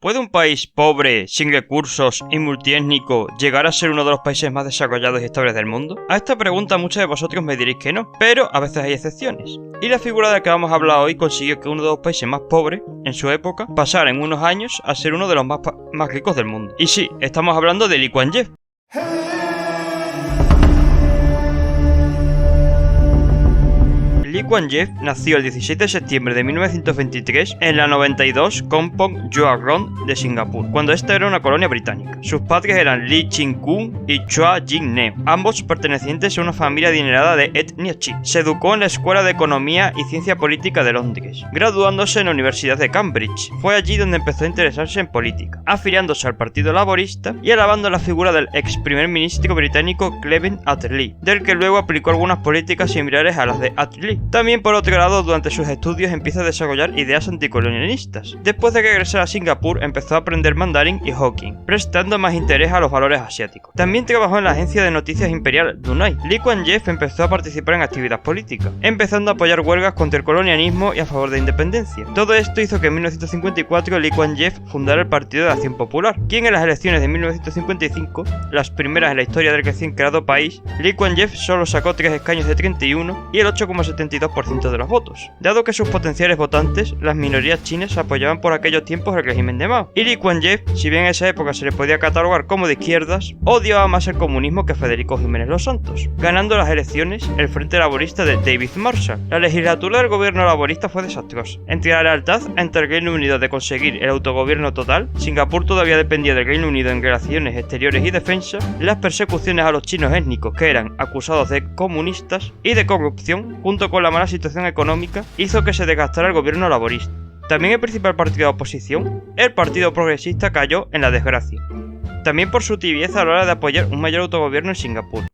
¿Puede un país pobre, sin recursos y multiétnico llegar a ser uno de los países más desarrollados y estables del mundo? A esta pregunta muchos de vosotros me diréis que no, pero a veces hay excepciones. Y la figura de la que vamos a hablar hoy consiguió que uno de los países más pobres, en su época, pasara en unos años a ser uno de los más ricos del mundo. Y sí, estamos hablando de Lee Kuan Yew. Lee Kuan Yew nació el 16 de septiembre de 1923 en la 92 Kampong Yuak-ron de Singapur, cuando esta era una colonia británica. Sus padres eran Lee Chin-kun y Chua Jin-ne, ambos pertenecientes a una familia adinerada de etnia chi. Se educó en la Escuela de Economía y Ciencia Política de Londres, graduándose en la Universidad de Cambridge. Fue allí donde empezó a interesarse en política, afiliándose al Partido Laborista y alabando la figura del ex primer ministro británico Clement Attlee, del que luego aplicó algunas políticas similares a las de Attlee. También, por otro lado, durante sus estudios empieza a desarrollar ideas anticolonialistas. Después de regresar a Singapur, empezó a aprender mandarín y hokkien, prestando más interés a los valores asiáticos. También trabajó en la agencia de noticias imperial Dunai. Lee Kuan Yew empezó a participar en actividad política, empezando a apoyar huelgas contra el colonialismo y a favor de la independencia. Todo esto hizo que en 1954 Lee Kuan Yew fundara el Partido de Acción Popular, quien en las elecciones de 1955, las primeras en la historia del recién creado país, Lee Kuan Yew solo sacó 3 escaños de 31 y el 8,72% de los votos, dado que sus potenciales votantes, las minorías chinas, apoyaban por aquellos tiempos el régimen de Mao. Y Lee Kuan Yew, si bien en esa época se le podía catalogar como de izquierdas, odiaba más el comunismo que Federico Jiménez Los Santos, ganando las elecciones el Frente Laborista de David Marshall. La legislatura del gobierno laborista fue desastrosa. Entre la lealtad entre el Reino Unido de conseguir el autogobierno total, Singapur todavía dependía del Reino Unido en relaciones exteriores y defensa, las persecuciones a los chinos étnicos que eran acusados de comunistas y de corrupción, junto con la mala situación económica, hizo que se desgastara el gobierno laborista. También el principal partido de oposición, el Partido Progresista, cayó en la desgracia, también por su tibieza a la hora de apoyar un mayor autogobierno en Singapur.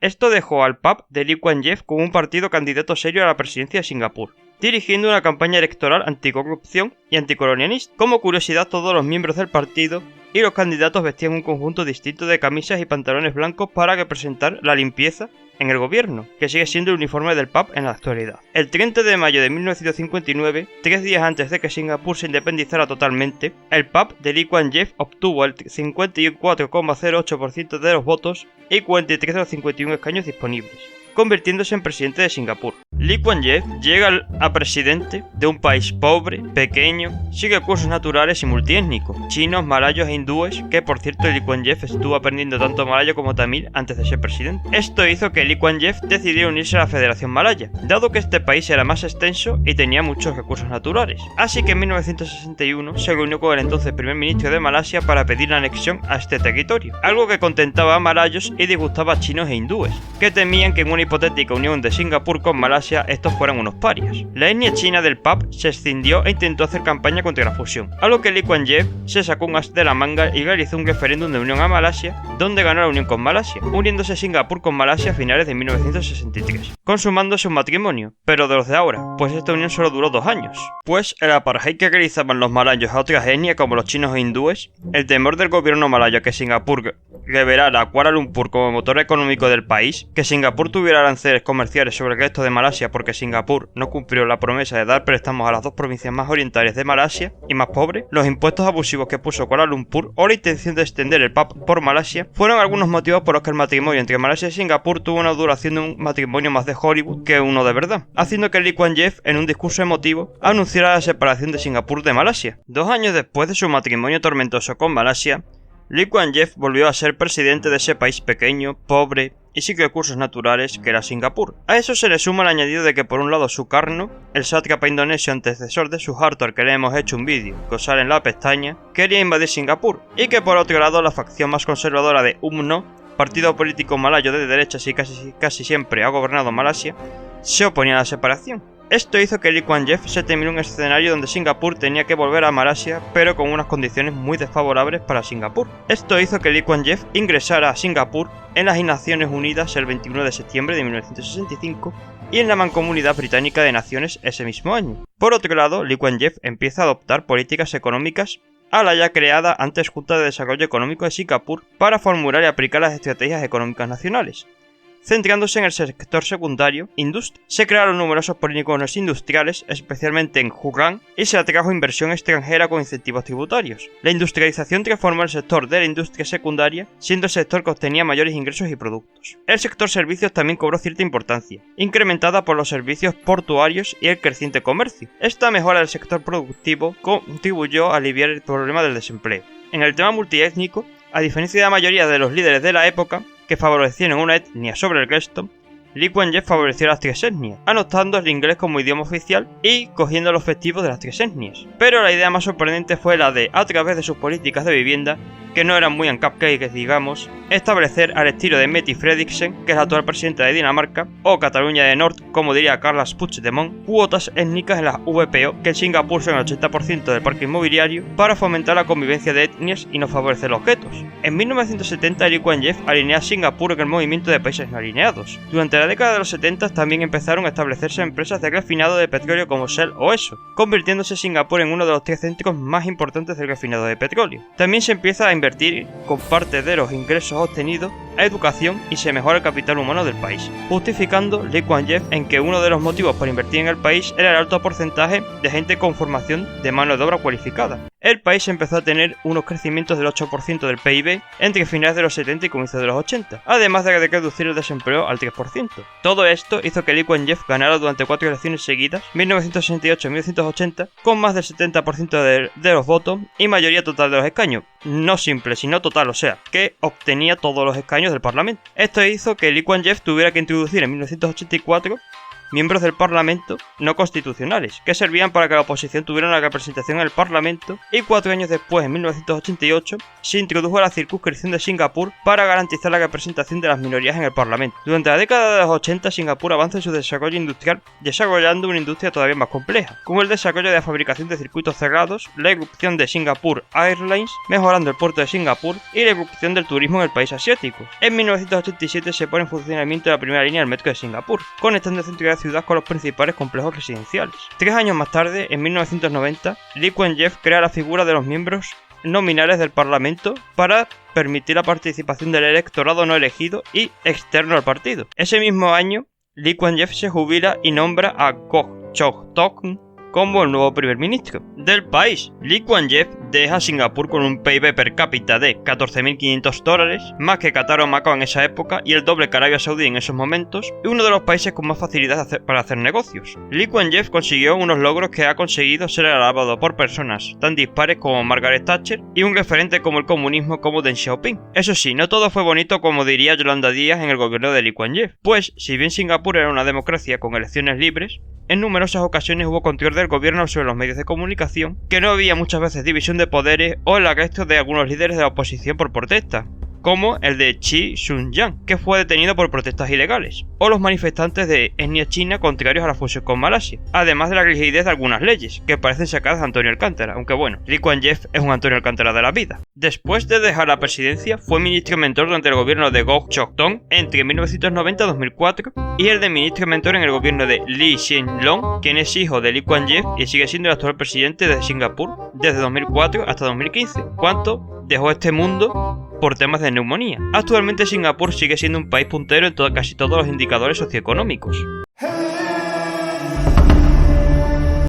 Esto dejó al PAP de Lee Kuan Yew como un partido candidato serio a la presidencia de Singapur, dirigiendo una campaña electoral anticorrupción y anticolonialista. Como curiosidad, todos los miembros del partido y los candidatos vestían un conjunto distinto de camisas y pantalones blancos para representar la limpieza en el gobierno, que sigue siendo el uniforme del PAP en la actualidad. El 30 de mayo de 1959, 3 días antes de que Singapur se independizara totalmente, el PAP de Lee Kuan Yew obtuvo el 54,08% de los votos y 43 de los 51 escaños disponibles, convirtiéndose en presidente de Singapur. Lee Kuan Yew llega a presidente de un país pobre, pequeño, sin recursos naturales y multiétnico, chinos, malayos e hindúes, que por cierto Lee Kuan Yew estuvo aprendiendo tanto malayo como tamil antes de ser presidente. Esto hizo que Lee Kuan Yew decidiera unirse a la Federación Malaya, dado que este país era más extenso y tenía muchos recursos naturales. Así que en 1961 se reunió con el entonces primer ministro de Malasia para pedir la anexión a este territorio, algo que contentaba a malayos y disgustaba a chinos e hindúes, que temían que en una hipotética unión de Singapur con Malasia estos fueran unos parias. La etnia china del PAP se escindió e intentó hacer campaña contra la fusión, a lo que Lee Kuan Yew se sacó un as de la manga y realizó un referéndum de unión a Malasia, donde ganó la unión con Malasia, uniéndose Singapur con Malasia a finales de 1963, consumándose un matrimonio, pero de los de ahora, pues esta unión solo duró 2 años. Pues el apartheid que realizaban los malayos a otras etnias como los chinos e hindúes, el temor del gobierno malayo a que Singapur revelara a Kuala Lumpur como motor económico del país, que Singapur tuviera aranceles comerciales sobre el resto de Malasia porque Singapur no cumplió la promesa de dar préstamos a las 2 provincias más orientales de Malasia y más pobres, los impuestos abusivos que puso Kuala Lumpur o la intención de extender el PAP por Malasia fueron algunos motivos por los que el matrimonio entre Malasia y Singapur tuvo una duración de un matrimonio más de Hollywood que uno de verdad, haciendo que Lee Kuan Yew en un discurso emotivo anunciara la separación de Singapur de Malasia. 2 años después de su matrimonio tormentoso con Malasia, Lee Kuan Yew volvió a ser presidente de ese país pequeño, pobre y sin recursos naturales que era Singapur. A eso se le suma el añadido de que por un lado Sukarno, el sátrapa indonesio antecesor de Suharto al que le hemos hecho un vídeo, que os sale en la pestaña, quería invadir Singapur, y que por otro lado la facción más conservadora de UMNO, partido político malayo de derechas y casi siempre ha gobernado Malasia, se oponía a la separación. Esto hizo que Lee Kuan Yew se temiera un escenario donde Singapur tenía que volver a Malasia, pero con unas condiciones muy desfavorables para Singapur. Esto hizo que Lee Kuan Yew ingresara a Singapur en las Naciones Unidas el 21 de septiembre de 1965 y en la Mancomunidad Británica de Naciones ese mismo año. Por otro lado, Lee Kuan Yew empieza a adoptar políticas económicas a la ya creada antes Junta de Desarrollo Económico de Singapur para formular y aplicar las estrategias económicas nacionales, centrándose en el sector secundario, industria. Se crearon numerosos polígonos industriales, especialmente en Hurran, y se atrajo inversión extranjera con incentivos tributarios. La industrialización transformó el sector de la industria secundaria, siendo el sector que obtenía mayores ingresos y productos. El sector servicios también cobró cierta importancia, incrementada por los servicios portuarios y el creciente comercio. Esta mejora del sector productivo contribuyó a aliviar el problema del desempleo. En el tema multiétnico, a diferencia de la mayoría de los líderes de la época, que favorecieron una etnia sobre el resto, Lee Kuan Yew favoreció las tres etnias, anotando el inglés como idioma oficial y cogiendo los festivos de las tres etnias. Pero la idea más sorprendente fue la de, a través de sus políticas de vivienda, que no eran muy en cupcakes, digamos, establecer al estilo de Mette Frederiksen, que es la actual presidenta de Dinamarca, o Cataluña de Nord, como diría Carles Puigdemont, cuotas étnicas en las VPO, que en Singapur son el 80% del parque inmobiliario, para fomentar la convivencia de etnias y no favorecer los guetos. En 1970 Lee Kuan Yew alinea a Singapur en el movimiento de países no alineados. Durante la década de los 70 también empezaron a establecerse empresas de refinado de petróleo como Shell o ESSO, convirtiéndose Singapur en uno de los 3 centros más importantes del refinado de petróleo. También se empieza a invertir con parte de los ingresos obtenidos a educación y se mejora el capital humano del país, justificando Lee Kuan Yew en que uno de los motivos para invertir en el país era el alto porcentaje de gente con formación de mano de obra cualificada. El país empezó a tener unos crecimientos del 8% del PIB entre finales de los 70 y comienzos de los 80, además de reducir el desempleo al 3%. Todo esto hizo que Lee Kuan Yew ganara durante 4 elecciones seguidas, 1968 y 1980, con más del 70% de los votos y mayoría total de los escaños. No simple, sino total, o sea, que obtenía todos los escaños del Parlamento. Esto hizo que Lee Kuan Yew tuviera que introducir en 1984 miembros del Parlamento no constitucionales, que servían para que la oposición tuviera una representación en el Parlamento, y 4 años después, en 1988, se introdujo la circunscripción de Singapur para garantizar la representación de las minorías en el Parlamento. Durante la década de los 80, Singapur avanza en su desarrollo industrial, desarrollando una industria todavía más compleja, como el desarrollo de la fabricación de circuitos cerrados, la irrupción de Singapore Airlines, mejorando el puerto de Singapur, y la irrupción del turismo en el país asiático. En 1987 se pone en funcionamiento la primera línea del metro de Singapur, conectando el centro de la ciudad con los principales complejos residenciales. 3 años más tarde, en 1990, Lee Kuan Yew crea la figura de los miembros nominales del Parlamento para permitir la participación del electorado no elegido y externo al partido. Ese mismo año, Lee Kuan Yew se jubila y nombra a Goh Chok Tong como el nuevo primer ministro del país. Lee Kuan Yew deja a Singapur con un PIB per cápita de $14.500, más que Qatar o Macao en esa época y el doble que Arabia Saudí en esos momentos, y uno de los países con más facilidad para hacer negocios. Lee Kuan Yew consiguió unos logros que ha conseguido ser alabado por personas tan dispares como Margaret Thatcher y un referente como el comunismo como Deng Xiaoping. Eso sí, no todo fue bonito como diría Yolanda Díaz en el gobierno de Lee Kuan Yew, pues si bien Singapur era una democracia con elecciones libres, en numerosas ocasiones hubo control del gobierno sobre los medios de comunicación, que no había muchas veces división de poderes o el arresto de algunos líderes de la oposición por protesta, como el de Chi Sun-yang, que fue detenido por protestas ilegales, o los manifestantes de etnia china contrarios a la fusión con Malasia, además de la rigidez de algunas leyes, que parecen sacadas de Antonio Alcántara, aunque bueno, Lee Kuan Yew es un Antonio Alcántara de la vida. Después de dejar la presidencia, fue ministro mentor durante el gobierno de Goh Chok Tong entre 1990 y 2004, y el de ministro mentor en el gobierno de Lee Hsien Loong, quien es hijo de Lee Kuan Yew y sigue siendo el actual presidente de Singapur desde 2004 hasta 2015, cuando dejó este mundo por temas de neumonía. Actualmente Singapur sigue siendo un país puntero en casi todos los indicadores socioeconómicos.